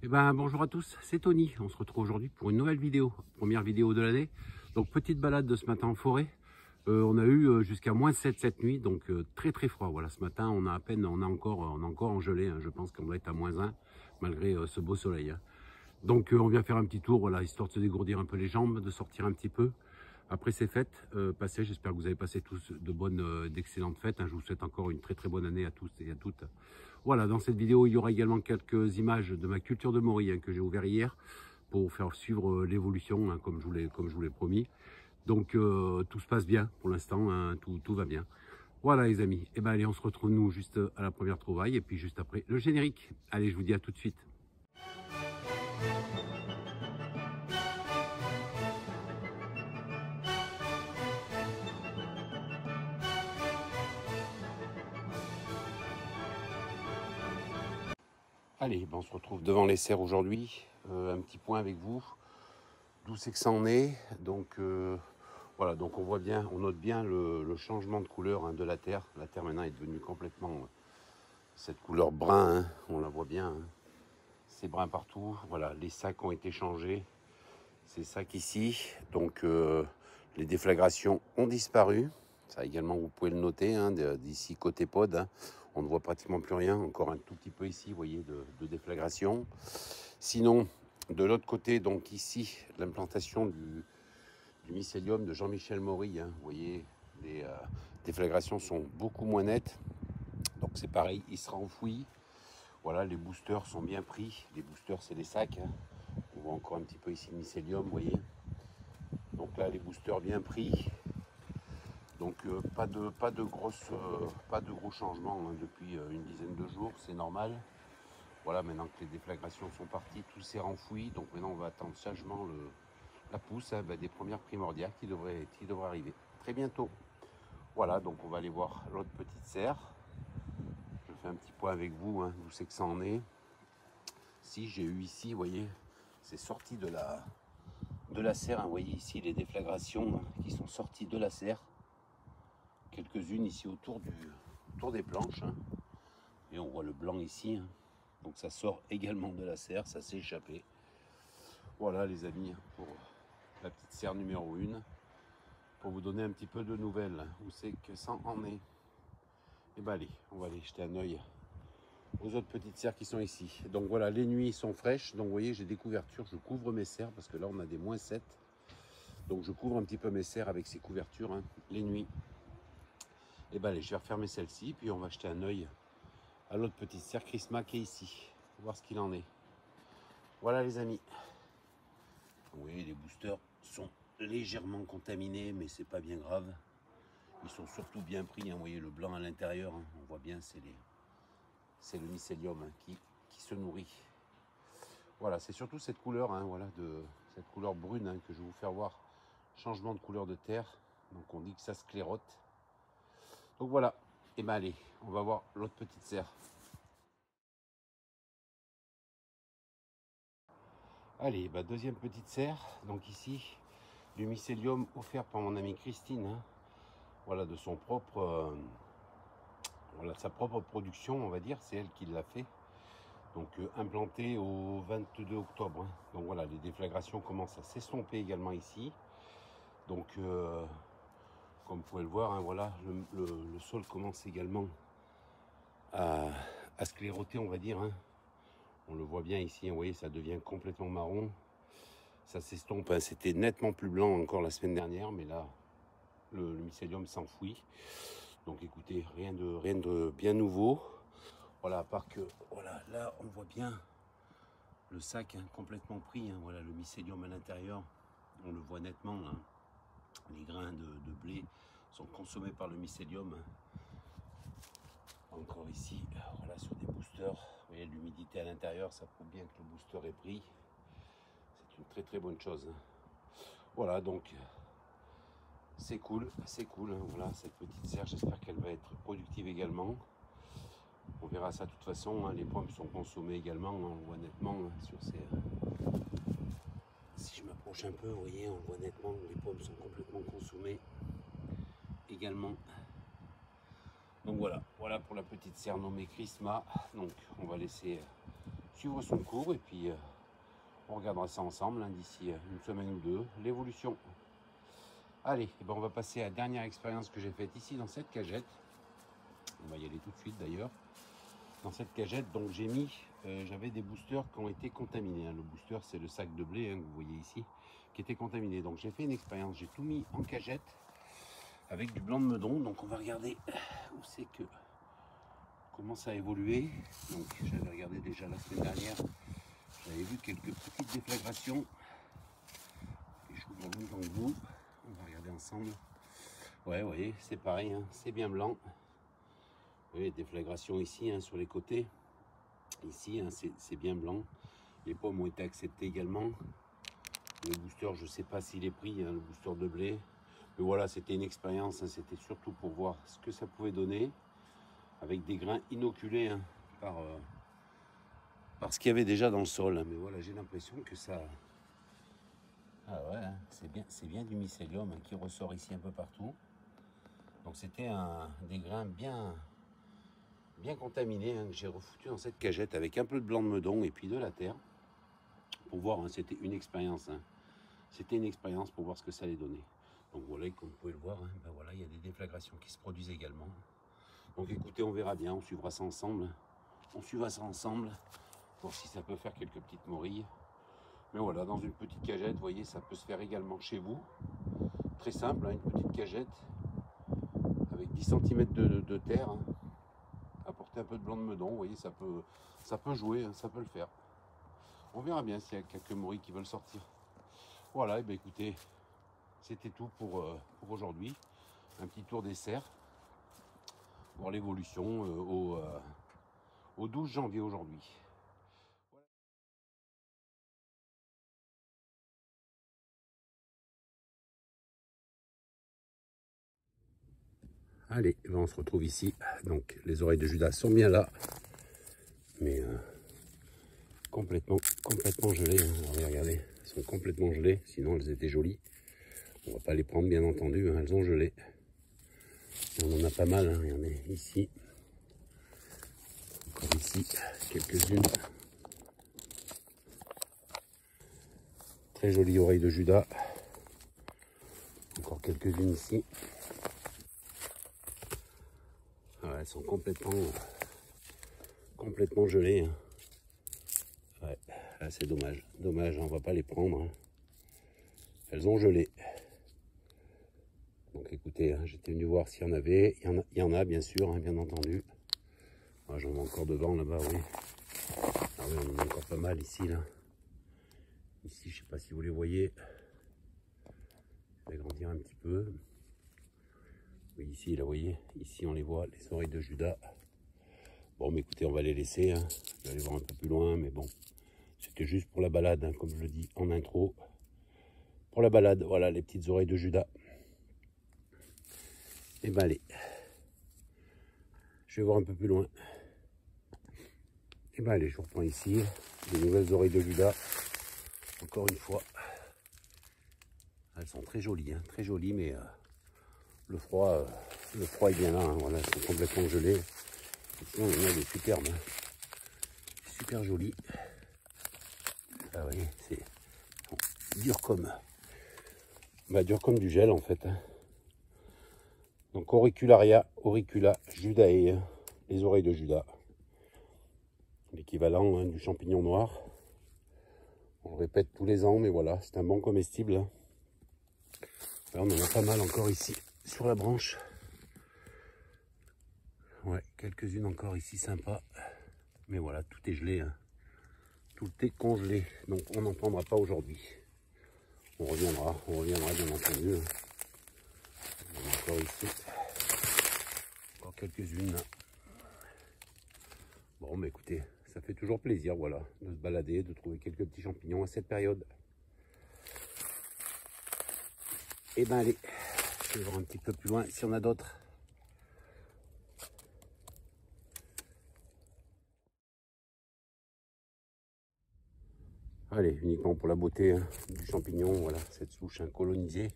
Eh ben, bonjour à tous, c'est Tony. On se retrouve aujourd'hui pour une nouvelle vidéo, première vidéo de l'année. Donc petite balade de ce matin en forêt. On a eu jusqu'à -7 cette nuit, donc très très froid. Voilà, ce matin on a à peine, on a encore engelé. Hein. Je pense qu'on doit être à -1 malgré ce beau soleil. Hein. Donc on vient faire un petit tour, voilà, histoire de se dégourdir un peu les jambes, de sortir un petit peu. Après ces fêtes passées, j'espère que vous avez passé tous d'excellentes fêtes. Hein. Je vous souhaite encore une très très bonne année à tous et à toutes. Voilà, dans cette vidéo, il y aura également quelques images de ma culture de Maury hein, que j'ai ouvert hier pour vous faire suivre l'évolution hein, comme je vous l'ai promis. Donc tout se passe bien pour l'instant, hein, tout va bien. Voilà les amis, et ben allez, on se retrouve nous juste à la première trouvaille et puis juste après le générique. Allez, je vous dis à tout de suite. Allez, ben on se retrouve devant les serres aujourd'hui. Un petit point avec vous. D'où c'est que ça en est. Donc voilà, donc on voit bien, on note bien le changement de couleur hein, de la terre. La terre maintenant est devenue complètement cette couleur brun. Hein, on la voit bien. Hein. C'est brun partout. Voilà, les sacs ont été changés. Ces sacs ici. Donc les déflagrations ont disparu. Ça également, vous pouvez le noter, hein, d'ici côté pod, hein, on ne voit pratiquement plus rien, encore un tout petit peu ici, vous voyez, de déflagration. Sinon, de l'autre côté, donc ici, l'implantation du mycélium de Jean-Michel Maury, hein, vous voyez, les déflagrations sont beaucoup moins nettes. Donc c'est pareil, il sera enfoui. Voilà, les boosters sont bien pris. Les boosters, c'est les sacs. Hein. On voit encore un petit peu ici le mycélium, vous voyez. Donc là, les boosters bien pris. Donc pas de gros changements hein, depuis une dizaine de jours, c'est normal. Voilà, maintenant que les déflagrations sont parties, tout s'est renfoui. Donc maintenant on va attendre sagement la pousse hein, des premières primordiales qui devraient arriver très bientôt. Voilà, donc on va aller voir l'autre petite serre. Je fais un petit point avec vous, hein, d'où c'est que ça en est. Si j'ai eu ici, vous voyez, c'est sorti de la serre. Hein, vous voyez ici les déflagrations qui sont sorties de la serre. Quelques-unes ici autour des planches hein. Et on voit le blanc ici hein. Donc ça sort également de la serre, ça s'est échappé. Voilà les amis pour la petite serre numéro 1 pour vous donner un petit peu de nouvelles où c'est que ça en est. Et ben allez, on va aller jeter un œil aux autres petites serres qui sont ici. Donc voilà, les nuits sont fraîches, donc vous voyez j'ai des couvertures, je couvre mes serres parce que là on a des -7, donc je couvre un petit peu mes serres avec ces couvertures hein, les nuits. Et ben allez, je vais refermer celle-ci, puis on va jeter un œil à l'autre petite serre Chrisma qui est ici, voir ce qu'il en est. Voilà les amis. Oui, les boosters sont légèrement contaminés, mais c'est pas bien grave. Ils sont surtout bien pris, hein. Vous voyez le blanc à l'intérieur, hein. On voit bien, c'est le mycélium hein, qui se nourrit. Voilà, c'est surtout cette couleur, hein, voilà, cette couleur brune hein, que je vais vous faire voir. Changement de couleur de terre, donc on dit que ça sclérote. Donc voilà, et ben allez, on va voir l'autre petite serre. Allez, bah deuxième petite serre, donc ici, du mycélium offert par mon amie Christine, hein. Voilà, de son propre, voilà, sa propre production, on va dire, c'est elle qui l'a fait. Donc implanté au 22 octobre. Hein. Donc voilà, les déflagrations commencent à s'estomper également ici. Donc comme vous pouvez le voir, hein, voilà, le sol commence également à scléroter, on va dire. Hein. On le voit bien ici, hein, vous voyez, ça devient complètement marron. Ça s'estompe, hein. C'était nettement plus blanc encore la semaine dernière, mais là, le mycélium s'enfouit. Donc écoutez, rien de bien nouveau. Voilà, à part que, voilà, là, on voit bien le sac hein, complètement pris. Hein, voilà, le mycélium à l'intérieur, on le voit nettement. Hein. Les grains de blé sont consommés par le mycélium. Encore ici, voilà, sur des boosters. Vous voyez l'humidité à l'intérieur, ça prouve bien que le booster est pris. C'est une très très bonne chose. Hein. Voilà, donc c'est cool. Hein, voilà, cette petite serre, j'espère qu'elle va être productive également. On verra ça de toute façon. Hein, les pommes sont consommées également. Hein, on voit nettement hein, sur ces. Si je m'approche un peu, vous voyez, on voit nettement que les pommes sont complètement consommées également. Donc voilà pour la petite serre nommée Chrisma. Donc on va laisser suivre son cours et puis on regardera ça ensemble hein, d'ici une semaine ou deux, l'évolution. Allez, et ben on va passer à la dernière expérience que j'ai faite ici dans cette cagette. On va y aller tout de suite d'ailleurs. Dans cette cagette, donc j'ai mis, j'avais des boosters qui ont été contaminés. Hein. Le booster, c'est le sac de blé hein, que vous voyez ici, qui était contaminé. Donc j'ai fait une expérience, j'ai tout mis en cagette avec du blanc de meudon. Donc on va regarder où c'est que comment ça a évolué. Donc j'avais regardé déjà la semaine dernière, j'avais vu quelques petites déflagrations. Et je vous en même temps que vous. On va regarder ensemble. Ouais, vous voyez, c'est pareil, hein, c'est bien blanc. Vous voyez, déflagration ici hein, sur les côtés. Ici, hein, c'est bien blanc. Les pommes ont été acceptées également. Le booster, je ne sais pas s'il est pris, hein, le booster de blé. Mais voilà, c'était une expérience. Hein, c'était surtout pour voir ce que ça pouvait donner. Avec des grains inoculés hein, par ce qu'il y avait déjà dans le sol. Hein. Mais voilà, j'ai l'impression que ça... Ah ouais, hein, c'est bien du mycélium hein, qui ressort ici un peu partout. Donc c'était des grains bien contaminés hein, que j'ai refoutu dans cette cagette avec un peu de blanc de meudon et puis de la terre. Pour voir, hein, c'était une expérience. Hein. C'était une expérience pour voir ce que ça allait donner. Donc voilà, comme vous pouvez le voir, hein, ben voilà, il y a des déflagrations qui se produisent également. Donc écoutez, on verra bien, on suivra ça ensemble. On suivra ça ensemble, voir si ça peut faire quelques petites morilles. Mais voilà, dans une petite cagette, vous voyez, ça peut se faire également chez vous. Très simple, hein, une petite cagette avec 10 cm de terre. Hein. Apporter un peu de blanc de meudon, vous voyez, ça peut jouer, hein, ça peut le faire. On verra bien s'il y a quelques morilles qui veulent sortir. Voilà, et bien écoutez, c'était tout pour aujourd'hui. Un petit tour des serres, voir l'évolution au 12 janvier aujourd'hui. Allez, ben on se retrouve ici. Donc les oreilles de Judas sont bien là, mais complètement gelées. Hein. Regardez, elles sont complètement gelées, sinon elles étaient jolies. On va pas les prendre bien entendu, hein. Elles ont gelé. Et on en a pas mal, hein. Regardez ici. Encore ici, quelques-unes. Très jolie oreille de Judas. Encore quelques-unes ici. Ah, elles sont complètement gelées. Hein. Ouais, ah, c'est dommage. Dommage, on va pas les prendre. Hein. Elles ont gelé. Donc écoutez, hein, j'étais venu voir s'il y en avait. Il y en a bien sûr, hein, bien entendu. Ah, j'en ai encore devant là-bas, oui. Ah oui, on en a encore pas mal ici, là. Ici, je sais pas si vous les voyez. Je vais agrandir un petit peu. Oui, ici, là, vous voyez. Ici, on les voit, les oreilles de Judas. Bon, mais écoutez, on va les laisser. Hein. Je vais aller voir un peu plus loin, mais bon. C'était juste pour la balade, hein, comme je le dis en intro. Pour la balade, voilà, les petites oreilles de Judas. Et ben allez. Je vais voir un peu plus loin. Et ben allez, je reprends ici. Les nouvelles oreilles de Judas. Encore une fois. Elles sont très jolies, hein, très jolies, mais le froid est bien là. Hein, voilà, elles sont complètement gelées. Et sinon, il y en a des superbes. Hein. Super jolies. Ah oui, c'est dur comme... Bah, dur comme du gel en fait. Hein. Donc auricularia, auricula, judae, hein, les oreilles de Judas. L'équivalent hein, du champignon noir. On le répète tous les ans, mais voilà, c'est un bon comestible. Hein. Là, on en a pas mal encore ici, sur la branche. Ouais, quelques-unes encore ici, sympa. Mais voilà, tout est gelé. Hein. Tout est congelé. Donc on n'en prendra pas aujourd'hui. On reviendra bien entendu. Hein. On en a encore ici. Encore quelques-unes là. Bon, mais écoutez, ça fait toujours plaisir, voilà, de se balader, de trouver quelques petits champignons à cette période. Et ben allez, je vais voir un petit peu plus loin si on a d'autres. Allez, uniquement pour la beauté hein, du champignon, voilà, cette souche hein, colonisée.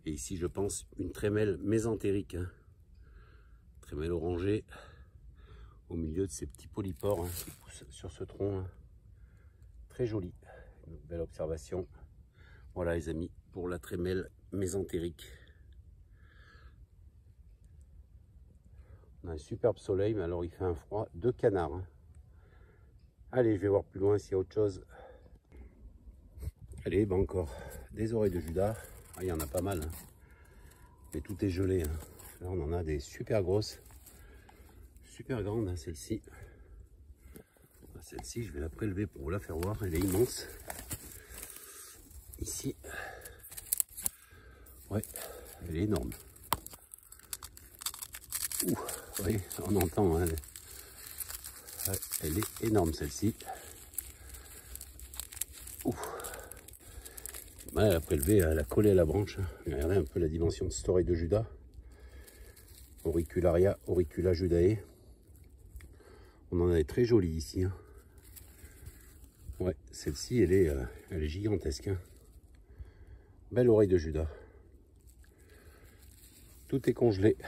Et ici, je pense, une trémelle mésentérique. Hein. Trémelle orangée, au milieu de ces petits polypores hein, qui poussent sur ce tronc. Hein. très joli. Une belle observation. Voilà les amis, pour la trémelle mésentérique. On a un superbe soleil, mais alors il fait un froid de canard. Hein. Allez, je vais voir plus loin s'il y a autre chose. Allez, ben encore des oreilles de Judas. Ah, il y en a pas mal, hein. Mais tout est gelé. Hein. Là, on en a des super grosses, super grandes, hein, celle-ci. Celle-ci, je vais la prélever pour vous la faire voir. Elle est immense. Ici, ouais, elle est énorme. Ouh, oui, on entend. Hein, ouais, elle est énorme celle-ci. Elle a prélevé, elle a collé à la branche. Regardez un peu la dimension de cette oreille de Judas. Auricularia, Auricula Judae. On en a des très jolies ici. Hein. Ouais, celle-ci, elle est gigantesque. Hein. Belle oreille de Judas. Tout est congelé.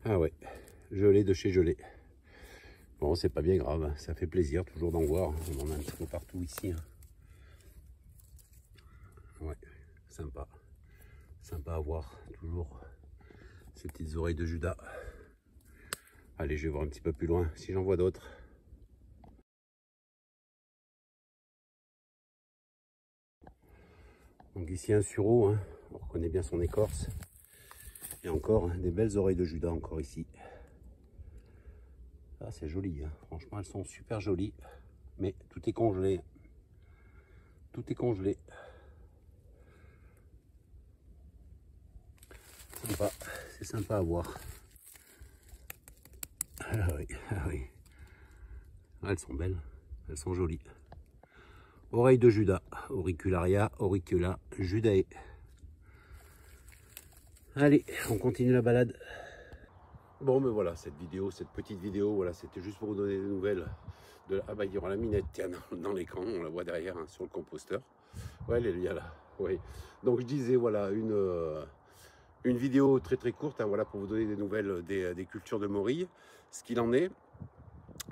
Ah ouais, gelé de chez gelé. Bon, c'est pas bien grave, hein. Ça fait plaisir toujours d'en voir. On en a un petit peu partout ici. Hein. Ouais, sympa. Sympa à voir, toujours ces petites oreilles de Judas. Allez, je vais voir un petit peu plus loin si j'en vois d'autres. Donc ici un sureau, hein. On reconnaît bien son écorce. Et encore hein, des belles oreilles de Judas encore ici. Ah, c'est joli, hein. Franchement elles sont super jolies. Mais tout est congelé. Tout est congelé. Sympa, c'est sympa à voir. Ah oui, ah oui. Ah, elles sont belles, elles sont jolies. Oreille de Judas, Auricularia, Auricula Judae. Allez, on continue la balade. Bon, mais voilà, cette petite vidéo, voilà, c'était juste pour vous donner des nouvelles. Ah bah, il y aura la minette, tiens, dans l'écran, on la voit derrière, hein, sur le composteur. Ouais, elle est là, oui. Donc je disais, voilà, une vidéo très très courte, hein, voilà, pour vous donner des nouvelles des cultures de morilles, ce qu'il en est.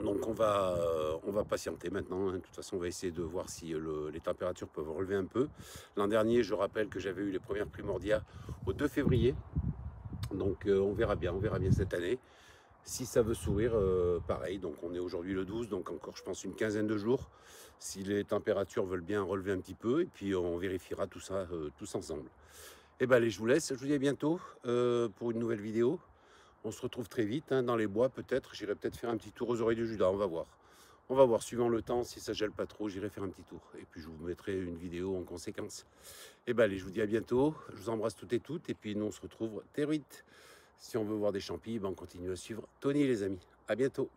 Donc on va patienter maintenant, hein. De toute façon on va essayer de voir si les températures peuvent relever un peu. L'an dernier, je rappelle que j'avais eu les premières primordiales au 2 février. Donc on verra bien cette année. Si ça veut sourire, pareil, donc on est aujourd'hui le 12, donc encore je pense une quinzaine de jours. Si les températures veulent bien relever un petit peu, et puis on vérifiera tout ça tous ensemble. Et ben allez, je vous laisse, je vous dis à bientôt pour une nouvelle vidéo. On se retrouve très vite hein, dans les bois peut-être. J'irai peut-être faire un petit tour aux oreilles de Judas, on va voir. On va voir, suivant le temps, si ça gèle pas trop, j'irai faire un petit tour. Et puis je vous mettrai une vidéo en conséquence. Et ben allez, je vous dis à bientôt. Je vous embrasse toutes et toutes. Et puis nous, on se retrouve très vite. Si on veut voir des champis, ben on continue à suivre Tony les amis. À bientôt.